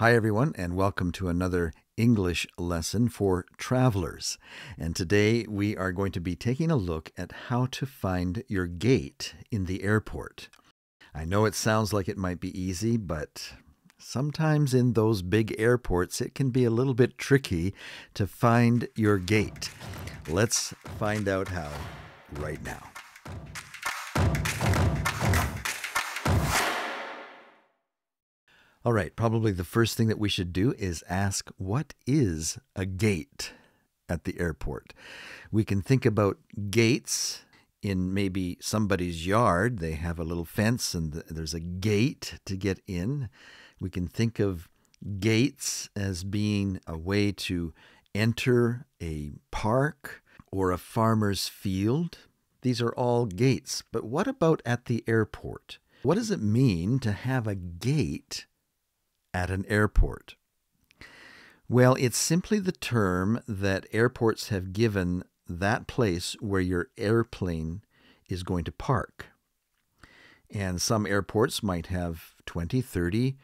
Hi, everyone, and welcome to another English lesson for travelers. And today we are going to be taking a look at how to find your gate in the airport. I know it sounds like it might be easy, but sometimes in those big airports it can be a little bit tricky to find your gate. Let's find out how right now. All right, probably the first thing that we should do is ask, what is a gate at the airport? We can think about gates in maybe somebody's yard. They have a little fence and there's a gate to get in. We can think of gates as being a way to enter a park or a farmer's field. These are all gates. But what about at the airport? What does it mean to have a gate at an airport? Well, it's simply the term that airports have given that place where your airplane is going to park. And some airports might have 20, 30,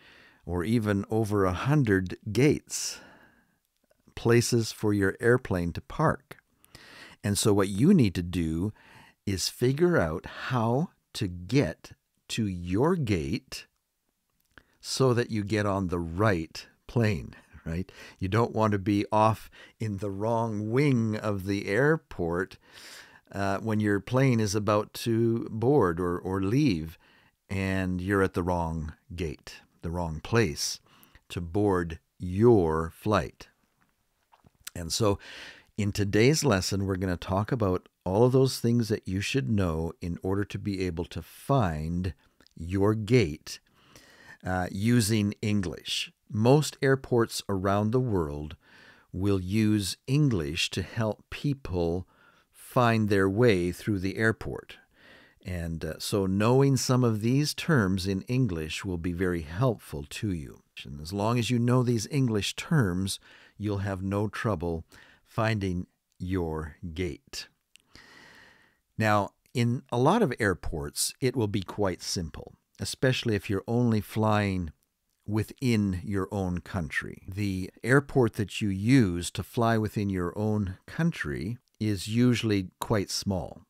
or even over 100 gates, places for your airplane to park. And so what you need to do is figure out how to get to your gate so that you get on the right plane, right? You don't want to be off in the wrong wing of the airport when your plane is about to board or leave, and you're at the wrong gate, the wrong place to board your flight. And so in today's lesson, we're going to talk about all of those things that you should know in order to be able to find your gate using English. Most airports around the world will use English to help people find their way through the airport. And so knowing some of these terms in English will be very helpful to you. And as long as you know these English terms, you'll have no trouble finding your gate. Now, in a lot of airports, it will be quite simple, especially if you're only flying within your own country. The airport that you use to fly within your own country is usually quite small.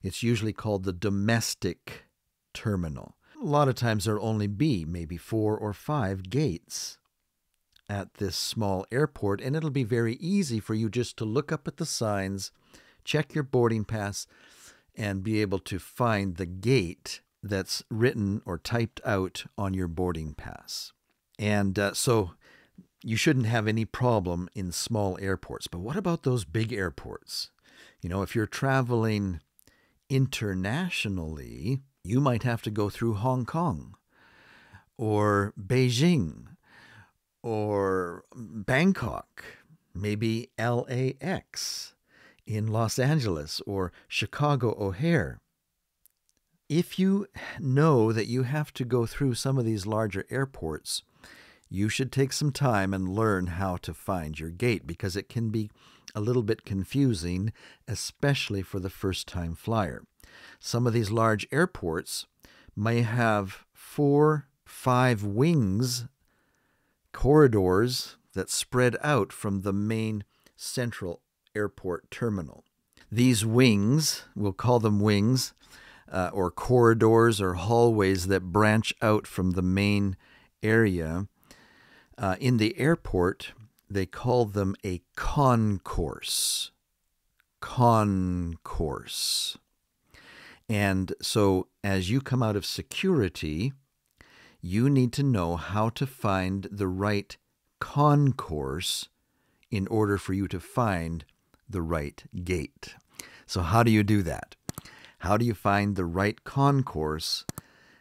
It's usually called the domestic terminal. A lot of times there'll only be maybe 4 or 5 gates at this small airport, and it'll be very easy for you just to look up at the signs, check your boarding pass, and be able to find the gate that's written or typed out on your boarding pass. And so you shouldn't have any problem in small airports. But what about those big airports? You know, if you're traveling internationally, you might have to go through Hong Kong or Beijing or Bangkok, maybe LAX in Los Angeles or Chicago O'Hare. If you know that you have to go through some of these larger airports, you should take some time and learn how to find your gate, because it can be a little bit confusing, especially for the first-time flyer. Some of these large airports may have 4, 5 wings, corridors that spread out from the main central airport terminal. These wings, we'll call them wings, or corridors or hallways that branch out from the main area. In the airport, they call them a concourse. Concourse. And so as you come out of security, you need to know how to find the right concourse in order for you to find the right gate. So how do you do that? How do you find the right concourse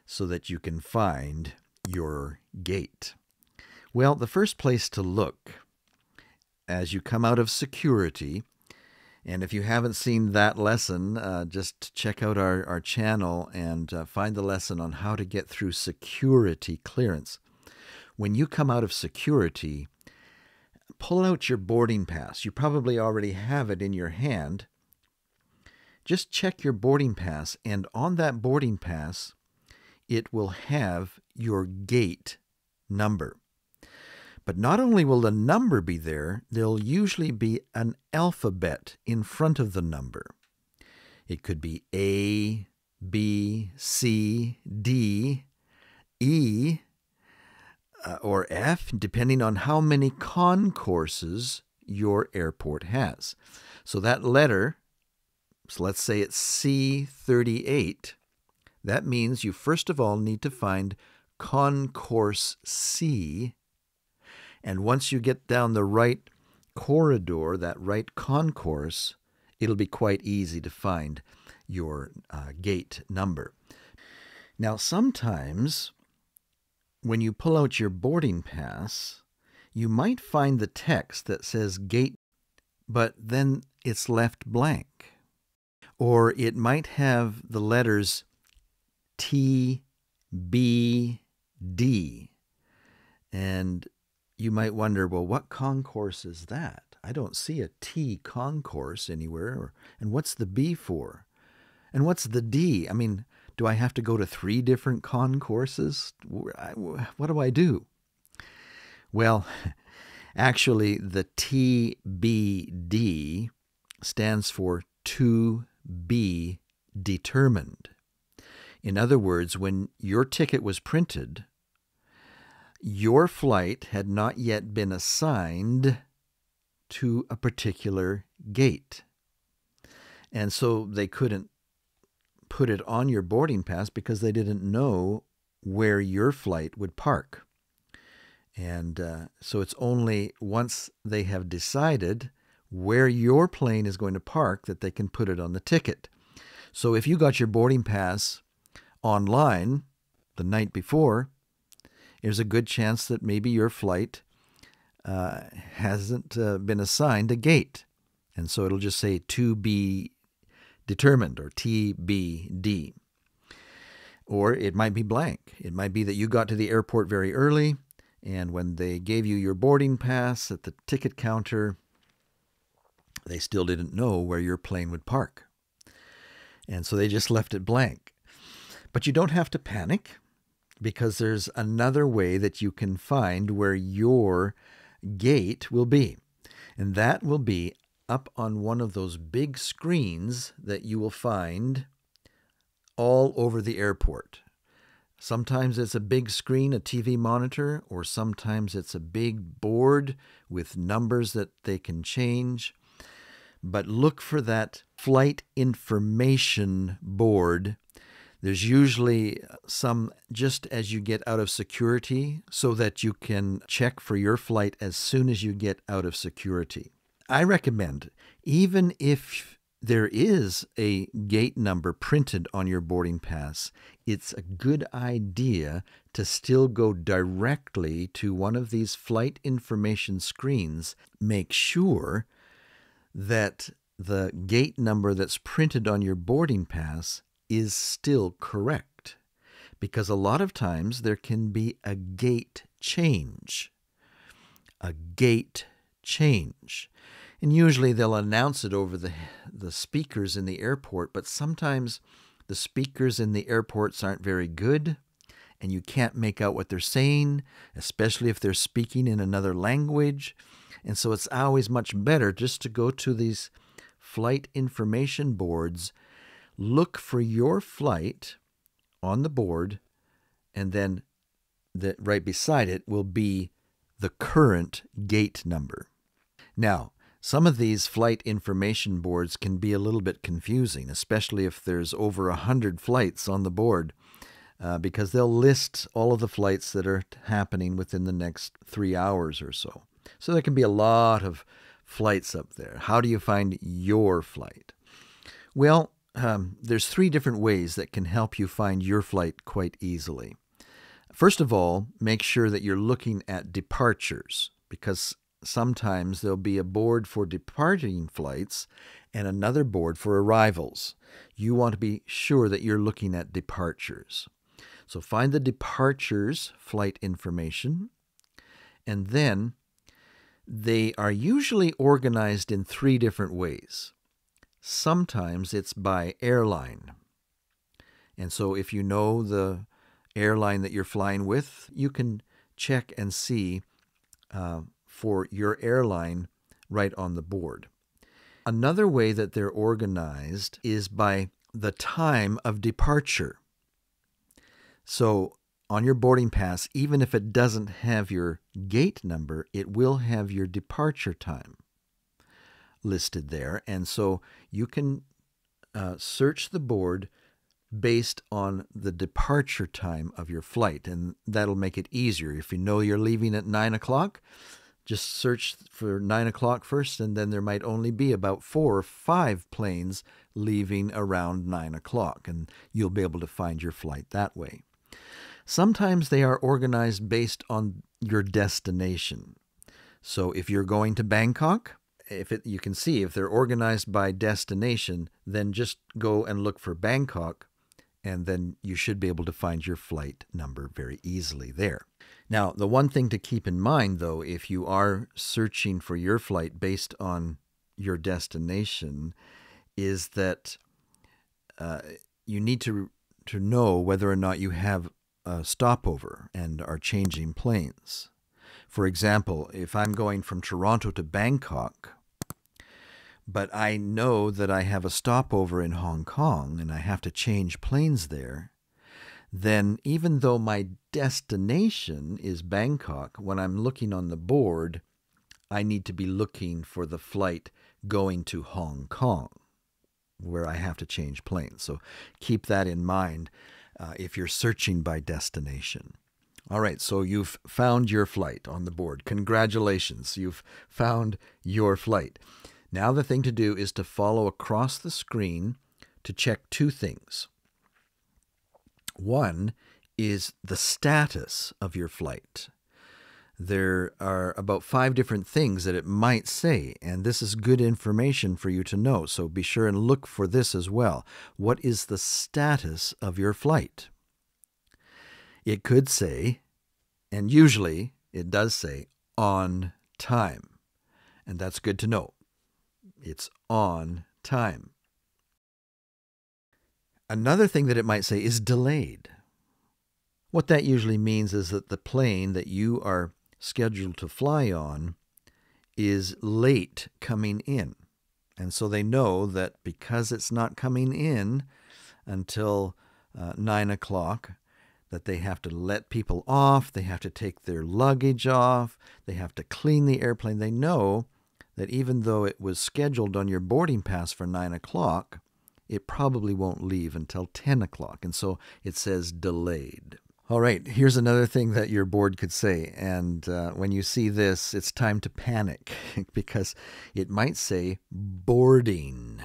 so that you can find your gate? Well, the first place to look as you come out of security, and if you haven't seen that lesson, just check out our channel and find the lesson on how to get through security clearance. When you come out of security, pull out your boarding pass. You probably already have it in your hand. Just check your boarding pass, and on that boarding pass, it will have your gate number. But not only will the number be there, there'll usually be an alphabet in front of the number. It could be A, B, C, D, E, or F, depending on how many concourses your airport has. So that letter, so let's say it's C38, that means you first of all need to find Concourse C, and once you get down the right corridor, that right concourse, it'll be quite easy to find your gate number. Now, sometimes when you pull out your boarding pass, you might find the text that says gate, but then it's left blank. Or it might have the letters T, B, D. And you might wonder, well, what concourse is that? I don't see a T concourse anywhere. And what's the B for? And what's the D? I mean, do I have to go to 3 different concourses? What do I do? Well, actually, the TBD stands for to be determined. In other words, when your ticket was printed, your flight had not yet been assigned to a particular gate. And so they couldn't put it on your boarding pass because they didn't know where your flight would park. And so it's only once they have decided where your plane is going to park that they can put it on the ticket. So if you got your boarding pass online the night before, there's a good chance that maybe your flight hasn't been assigned a gate. And so it'll just say to be determined, or TBD. Or it might be blank. It might be that you got to the airport very early, and when they gave you your boarding pass at the ticket counter, they still didn't know where your plane would park. And so they just left it blank. But you don't have to panic, because there's another way that you can find where your gate will be. And that will be up on one of those big screens that you will find all over the airport. Sometimes it's a big screen, a TV monitor, or sometimes it's a big board with numbers that they can change. But look for that flight information board. There's usually some just as you get out of security so that you can check for your flight as soon as you get out of security. I recommend, even if there is a gate number printed on your boarding pass, it's a good idea to still go directly to one of these flight information screens. Make sure that the gate number that's printed on your boarding pass is still correct, because a lot of times there can be a gate change. A gate change. And usually they'll announce it over the speakers in the airport, but sometimes the speakers in the airports aren't very good, and you can't make out what they're saying, especially if they're speaking in another language. And so it's always much better just to go to these flight information boards, look for your flight on the board, and then right beside it will be the current gate number. Now, some of these flight information boards can be a little bit confusing, especially if there's over 100 flights on the board, because they'll list all of the flights that are happening within the next 3 hours or so. So there can be a lot of flights up there. How do you find your flight? Well, there's 3 different ways that can help you find your flight quite easily. First of all, make sure that you're looking at departures, because sometimes there'll be a board for departing flights and another board for arrivals. You want to be sure that you're looking at departures. So find the departures flight information, and then they are usually organized in 3 different ways. Sometimes it's by airline. And so if you know the airline that you're flying with, you can check and see for your airline right on the board. Another way that they're organized is by the time of departure. So on your boarding pass, even if it doesn't have your gate number, it will have your departure time listed there. And so you can search the board based on the departure time of your flight, and that'll make it easier. If you know you're leaving at 9 o'clock, just search for 9 o'clock first, and then there might only be about 4 or 5 planes leaving around 9 o'clock, and you'll be able to find your flight that way. Sometimes they are organized based on your destination. So if you're going to Bangkok, you can see if they're organized by destination, then just go and look for Bangkok, and then you should be able to find your flight number very easily there. Now, the one thing to keep in mind, though, if you are searching for your flight based on your destination, is that you need to know whether or not you have a stopover and are changing planes. For example, if I'm going from Toronto to Bangkok, but I know that I have a stopover in Hong Kong and I have to change planes there, then even though my destination is Bangkok, when I'm looking on the board, I need to be looking for the flight going to Hong Kong, where I have to change planes. So keep that in mind if you're searching by destination. All right, so you've found your flight on the board. Congratulations, you've found your flight. Now the thing to do is to follow across the screen to check 2 things. One is the status of your flight. There are about 5 different things that it might say, and this is good information for you to know, so be sure and look for this as well. What is the status of your flight? It could say, and usually it does say, on time, and that's good to know. It's on time. Another thing that it might say is delayed. What that usually means is that the plane that you are scheduled to fly on is late coming in. And so they know that because it's not coming in until 9 o'clock, that they have to let people off, they have to take their luggage off, they have to clean the airplane. They know that even though it was scheduled on your boarding pass for 9 o'clock, it probably won't leave until 10 o'clock. And so it says delayed. All right, here's another thing that your board could say. And when you see this, it's time to panic because it might say boarding.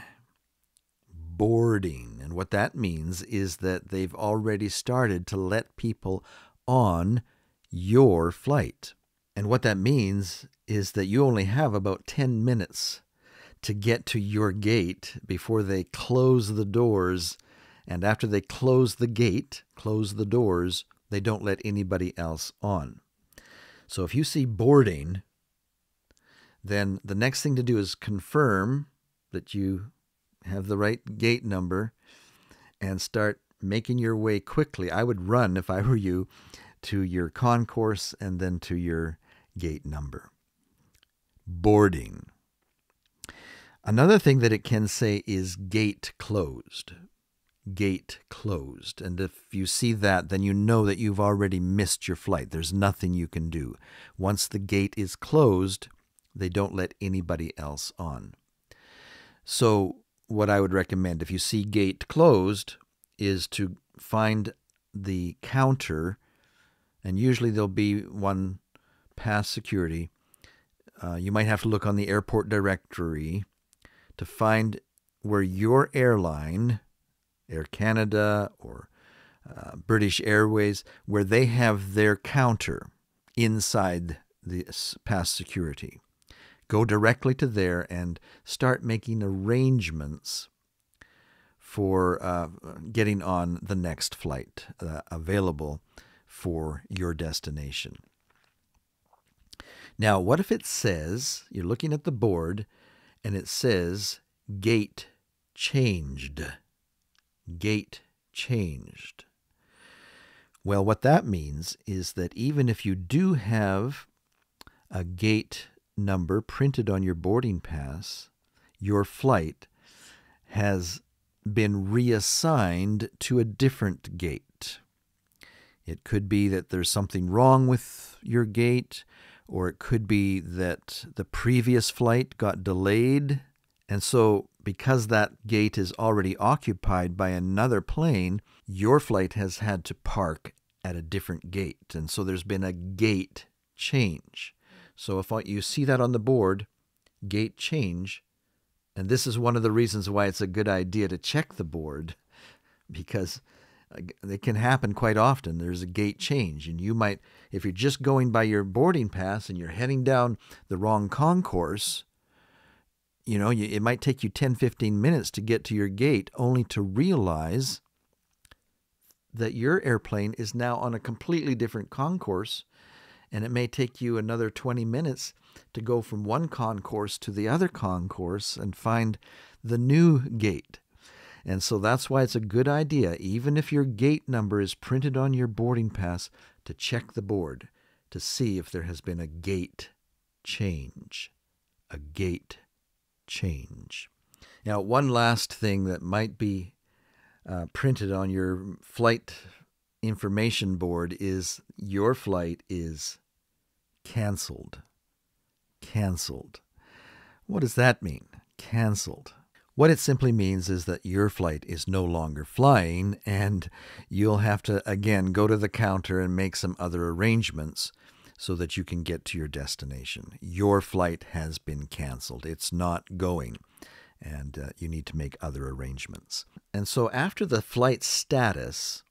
Boarding. And what that means is that they've already started to let people on your flight. And what that means is that you only have about 10 minutes to get to your gate before they close the doors. And after they close the gate, close the doors, they don't let anybody else on. So if you see boarding, then the next thing to do is confirm that you have the right gate number and start making your way quickly. I would run, if I were you, to your concourse and then to your gate number. Boarding. Another thing that it can say is gate closed. Gate closed. And if you see that, then you know that you've already missed your flight. There's nothing you can do. Once the gate is closed, they don't let anybody else on. So what I would recommend, if you see gate closed, is to find the counter, and usually there'll be one past security. You might have to look on the airport directory to find where your airline, Air Canada or British Airways, where they have their counter inside the past security. Go directly to there and start making arrangements for getting on the next flight available for your destination. Now, what if it says, you're looking at the board, and it says gate changed? Gate changed. Well, what that means is that even if you do have a gate number printed on your boarding pass, your flight has been reassigned to a different gate. It could be that there's something wrong with your gate, or it could be that the previous flight got delayed. And so because that gate is already occupied by another plane, your flight has had to park at a different gate. And so there's been a gate change. So if you see that on the board, gate change, and this is one of the reasons why it's a good idea to check the board, because it can happen quite often. There's a gate change, and you might, if you're just going by your boarding pass and you're heading down the wrong concourse, it might take you 10, 15 minutes to get to your gate, only to realize that your airplane is now on a completely different concourse, and it may take you another 20 minutes to go from one concourse to the other concourse and find the new gate. And so that's why it's a good idea, even if your gate number is printed on your boarding pass, to check the board to see if there has been a gate change. A gate change. Now, one last thing that might be printed on your flight information board is your flight is canceled. Canceled. What does that mean? Canceled. What it simply means is that your flight is no longer flying, and you'll have to, again, go to the counter and make some other arrangements so that you can get to your destination. Your flight has been canceled. It's not going, and you need to make other arrangements. And so after the flight status,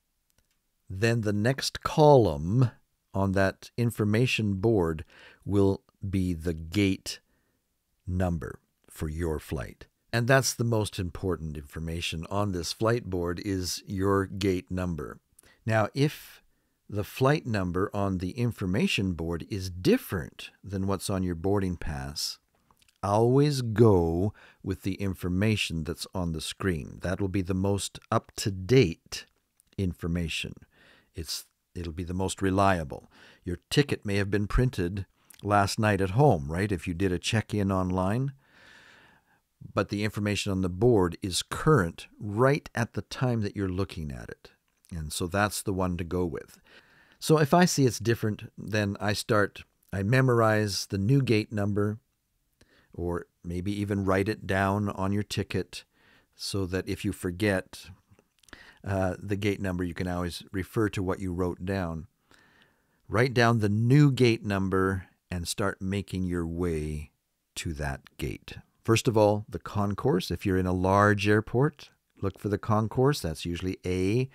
then the next column on that information board will be the gate number for your flight. And that's the most important information on this flight board, is your gate number. Now, if the flight number on the information board is different than what's on your boarding pass, always go with the information that's on the screen. That will be the most up-to-date information. It'll be the most reliable. Your ticket may have been printed last night at home, right? If you did a check-in online, but the information on the board is current right at the time that you're looking at it. And so that's the one to go with. So if I see it's different, then I memorize the new gate number, or maybe even write it down on your ticket so that if you forget the gate number, you can always refer to what you wrote down. Write down the new gate number and start making your way to that gate. First of all, the concourse. If you're in a large airport, look for the concourse. That's usually A,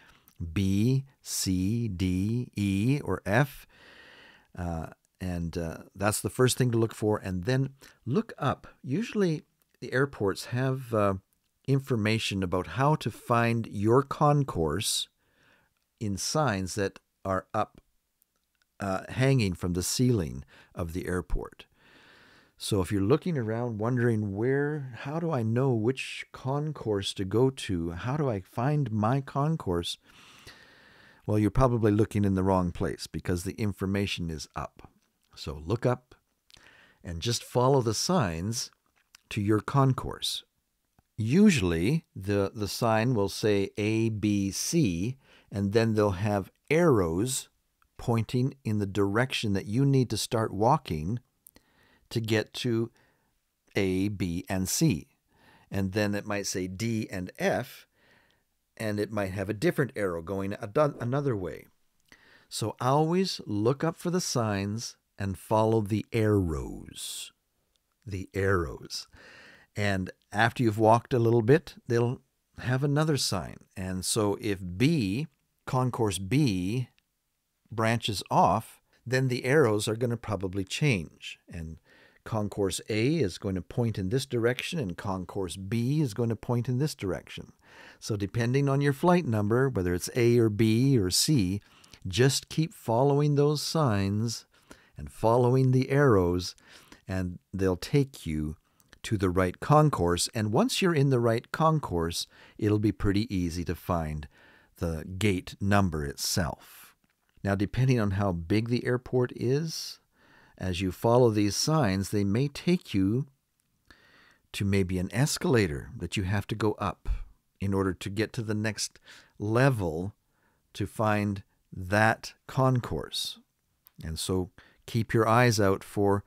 B, C, D, E, or F. And that's the first thing to look for. And then look up. Usually the airports have information about how to find your concourse in signs that are up, hanging from the ceiling of the airport. So if you're looking around wondering how do I know which concourse to go to? How do I find my concourse? Well, you're probably looking in the wrong place because the information is up. So look up and just follow the signs to your concourse. Usually the sign will say A, B, C, and then they'll have arrows pointing in the direction that you need to start walking to get to A, B, and C. And then it might say D and F, and it might have a different arrow going another way. So always look up for the signs and follow the arrows. The arrows. And after you've walked a little bit, they'll have another sign. And so if Concourse B branches off, then the arrows are going to probably change. And Concourse A is going to point in this direction, and Concourse B is going to point in this direction. So depending on your flight number, whether it's A or B or C, just keep following those signs and following the arrows, and they'll take you to the right concourse. And once you're in the right concourse, it'll be pretty easy to find the gate number itself. Now, depending on how big the airport is, as you follow these signs, they may take you to maybe an escalator that you have to go up in order to get to the next level to find that concourse. And so keep your eyes out for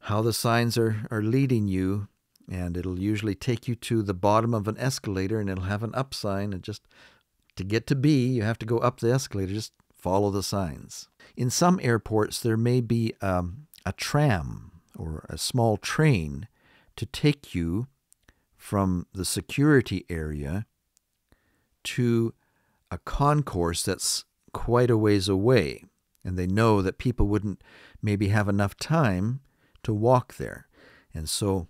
how the signs are leading you, and it'll usually take you to the bottom of an escalator, and it'll have an up sign, and just to get to B, you have to go up the escalator. Just follow the signs. In some airports, there may be a tram or a small train to take you from the security area to a concourse that's quite a ways away. And they know that people wouldn't maybe have enough time to walk there. And so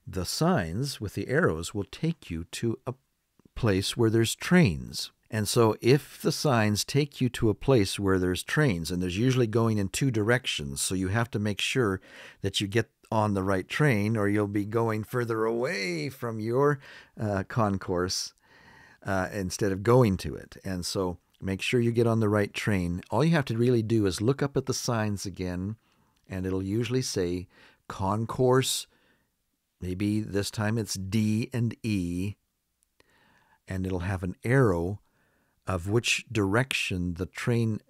the signs with the arrows will take you to a place where there's trains. And so if the signs take you to a place where there's trains, and there's usually going in two directions, so you have to make sure that you get on the right train, or you'll be going further away from your concourse instead of going to it. And so make sure you get on the right train. All you have to really do is look up at the signs again, and it'll usually say Concourse. Maybe this time it's D and E, and it'll have an arrow of which direction the train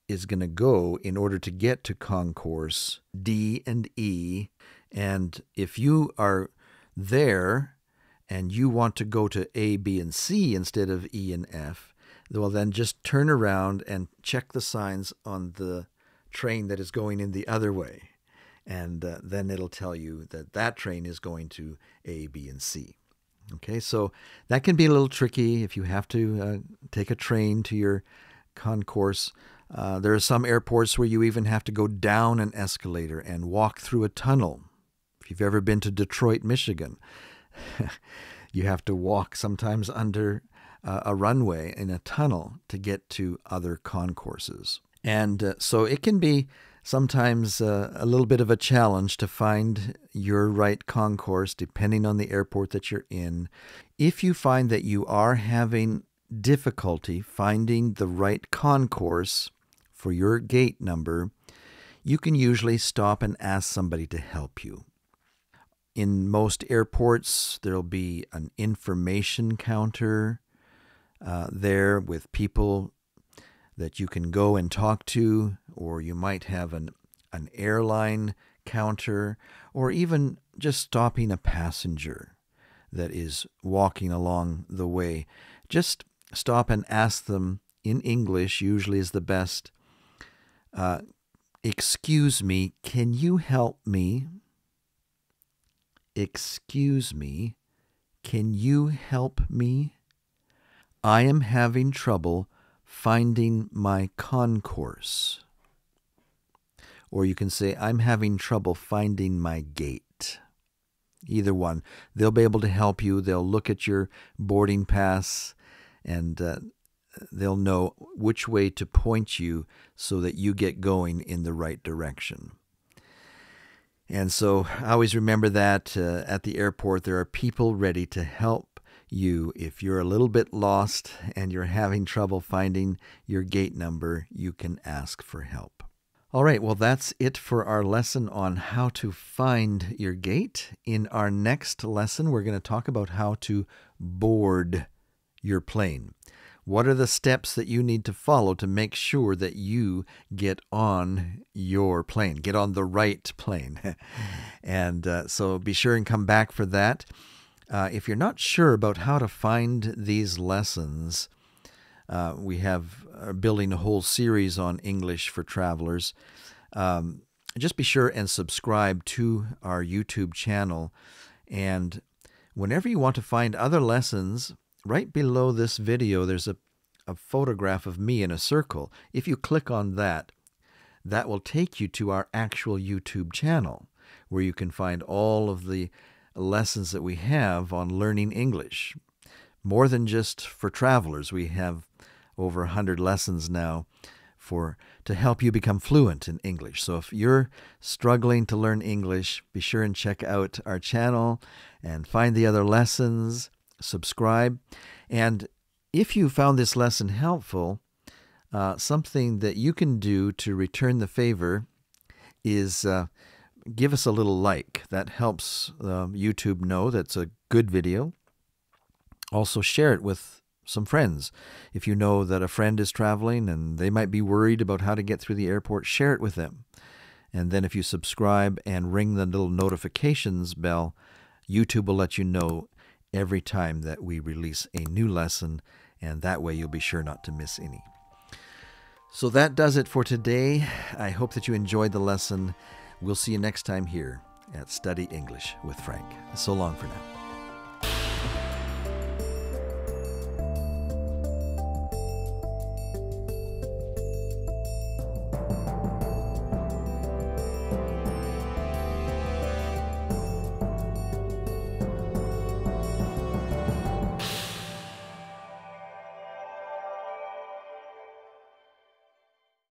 is going to go in order to get to Concourse D and E. And if you are there and you want to go to A, B, and C instead of E and F, well, then just turn around and check the signs on the train that is going in the other way. And then it'll tell you that that train is going to A, B, and C. Okay, so that can be a little tricky if you have to take a train to your concourse. There are some airports where you even have to go down an escalator and walk through a tunnel. If you've ever been to Detroit, Michigan, you have to walk sometimes under a runway in a tunnel to get to other concourses. And so it can be sometimes a little bit of a challenge to find your right concourse depending on the airport that you're in. If you find that you are having difficulty finding the right concourse for your gate number, you can usually stop and ask somebody to help you. In most airports, there'll be an information counter there with people that you can go and talk to, or you might have an airline counter, or even just stopping a passenger that is walking along the way. Just stop and ask them in English, usually is the best. Excuse me, can you help me? Excuse me, can you help me? I am having trouble finding my concourse. Or you can say, I'm having trouble finding my gate. Either one. They'll be able to help you. They'll look at your boarding pass, and they'll know which way to point you so that you get going in the right direction. And so I always remember that at the airport, there are people ready to help you. If you're a little bit lost and you're having trouble finding your gate number, you can ask for help. All right, well, that's it for our lesson on how to find your gate. In our next lesson, we're going to talk about how to board your plane. What are the steps that you need to follow to make sure that you get on your plane, get on the right plane? And so be sure and come back for that. If you're not sure about how to find these lessons, we are building a whole series on English for travelers. Just be sure and subscribe to our YouTube channel. And whenever you want to find other lessons, right below this video, there's a photograph of me in a circle. If you click on that, that will take you to our actual YouTube channel, where you can find all of the lessons that we have on learning English. More than just for travelers. We have over 100 lessons now to help you become fluent in English. So if you're struggling to learn English, be sure and check out our channel and find the other lessons, subscribe. And if you found this lesson helpful, something that you can do to return the favor is give us a little like. That helps YouTube know that's a good video. Also share it with some friends. If you know that a friend is traveling and they might be worried about how to get through the airport, share it with them. And then if you subscribe and ring the little notifications bell, YouTube will let you know every time that we release a new lesson, and that way you'll be sure not to miss any. So that does it for today. I hope that you enjoyed the lesson. We'll see you next time here at Study English with Frank. So long for now.